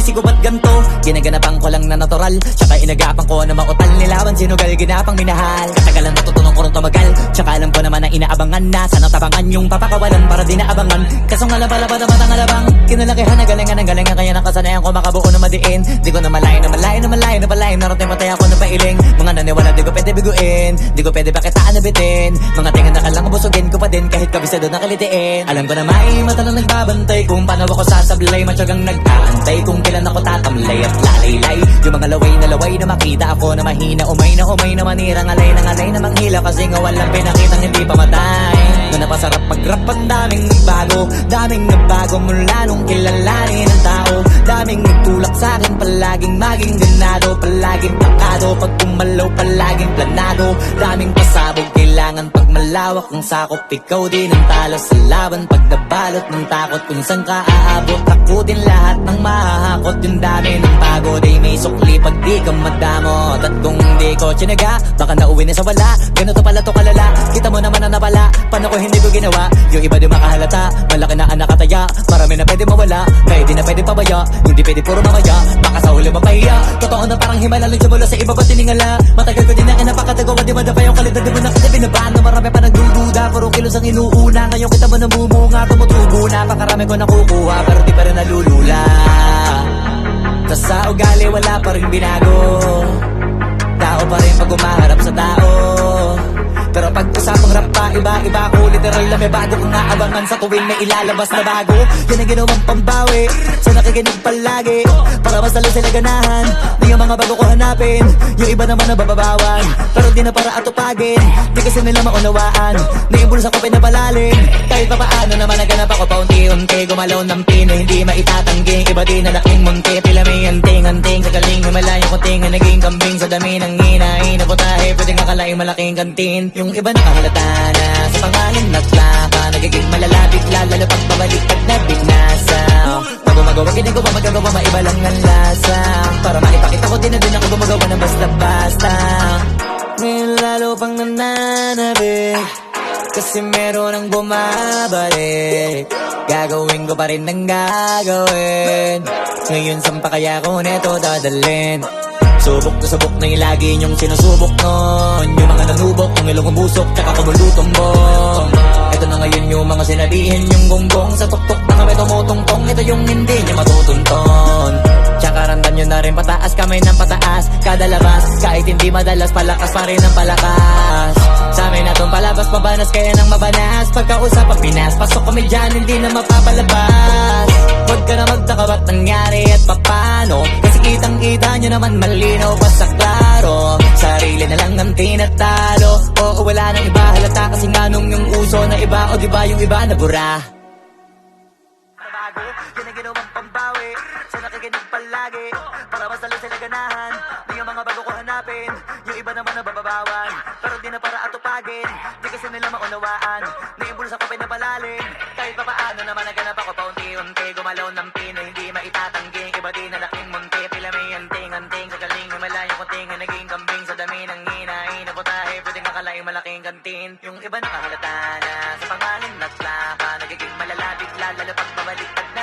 sinisisi ko ba't ganto? Ginaganapan ko lang na natural, tsaka inagapan ko na mautal. Nilaban sinugal, ginapang minahal. Katagalan natutunan ko rin tumagal, tsaka alam ko naman na inaabangan na sana tabangan yung papakawalan para di naabangan. Kasong alabala pa naman ang alabang kinalakihan na galingan ng galingan, kaya nakasanayan ko makabuo na madiin. Di ko na malayo na malayo na malayo na palayo, narating matay ako na pailing. Mga naniwala di ko pwede biguin, di ko pwede pakitaan na bitin. Mga tingan na kalang busugin ko pa din kahit kabisado na kalitiin. Alam ko na may mata na nagbabantay kung paano ako sasablay, matyagang nag-aantay kung kailan ako tatamlay at lalaylay. Yung mga laway na makita ako na mahina, umay na manirang alay na manghila, kasi nga walang pinakitang hindi pa matay. Na napasarap mag-rap, ang daming nagbago mula nung kilalanin ang tao. Daming nagtulak sa'kin, palaging maging ganado, palaging plakado, pag kumalaw palaging planado. Daming pasabog, kailangan pag malawak ang sakop, ikaw din ang talo sa laban. Pag nabalot ng takot kung saan ka aabot, takutin lahat ng mahahakot. Yung dami ng pagod ay may sukli pag di ka madamot. At kung di ko tsinaga, baka nauwi na sa wala. Ganito pala to kalala, kita mo naman na napala. Paano ko hindi ko ginawa? Yung iba di makahalata, malaki na anak kataya. Marami na pwede mawala, kaya di na pwede pabaya. Hindi pwede puro mamaya, baka sa huli mapahiya. Totoo na parang himala lang mula sa iba ba tiningala. Matagal ko din na kinapakatagawa, di madapa yung kalidad. Di mo na kita binabaan na marami pa nagdududa, puro kilos ang inuuna. Ngayon kita mo namumunga, tumutubo na. Pakarami ko nakukuha, pero di pa rin nalulula. Tas sa ugali wala pa rin binago, tao pa rin pag umaharap sa tao. Pero pag usapang rap pa, iba ko literal na may bago kong naabangan sa tuwing may ilalabas na bago. Yan ang ginawang pambawi sa nakikinig palagi, para mas lalo sila ganahan. Di yung mga bago ko hanapin, yung iba naman nabababawan, pero di na para atupagin. Di kasi nila maunawaan, naimbulsa ko pinapalalim. Kahit pa paano naman naganap ako paunti-unti, gumalaw ng pino, hindi maitatanggi. Iba din na laking munti, pila may anting-anting. Sa galing himalayang kunting na naging kambing, sa dami ng hinahin na putahe, pwedeng akalaing malaking kantin. Yung iba nakahalata na sa pangalan at plaka, nagiging malalapit lalo pag babaliktad na binasa. Pag gumagawa, ginagawa, magagawa, maiba lang ang lasa. Para maipakita ko din na din ako gumagawa ng basta-basta. Ngayon lalo pang nananabik, kasi meron ang bumabalik. Gagawin ko pa rin ang gagawin. Ngayon saan pa kaya ko neto dadalhin? Subok na yung lagi niyong sinusubok nun. Yung mga nanubok, yung ilong umusok, tsaka kumulutong bong. Ito na ngayon yung mga sinabihin yung gonggong. Sa tuktok na kami tumutungtong, ito yung hindi niya matutunton. Tsaka randan nyo na rin pataas, kamay ng pataas. Kada labas, kahit hindi madalas, palakas pa rin ang palakas. Sa amin na itong palabas, mabanas kaya nang mabanas. Pagkausap ang Pinas, pasok kami dyan, hindi na mapapalabas. Huwag ka na magtaka ba't nangyari at papano, kasi kitang-kita nyo naman malinaw pa sa klaro. Sarili na lang ang tinatalo, oo wala nang iba halata, kasi nga nung yung uso na iba, o diba yung iba na bura. Nabago, yan ang ginawang pambawi sa nakikinig palagi, para mas lalo sila ganahan. Di yung mga bago ko hanapin, yung iba naman nabababawan, pero di na para atupagin. Di kasi nila maunawaan, naimbulsa ko pinapalalim. Kahit pa paano naman naganap ako paunti-unti, gumalaw ng pino, hindi maitatanggi. Iba din na laking munti, pila may anting-anting. Sa galing himalayang kunting na naging kambing, sa dami ng hinahin na putahe, pwedeng akalaing malaking kantin. Yung iba nakahalata na sa pangalan at plaka, nagiging malalapit lalo pag babaliktad na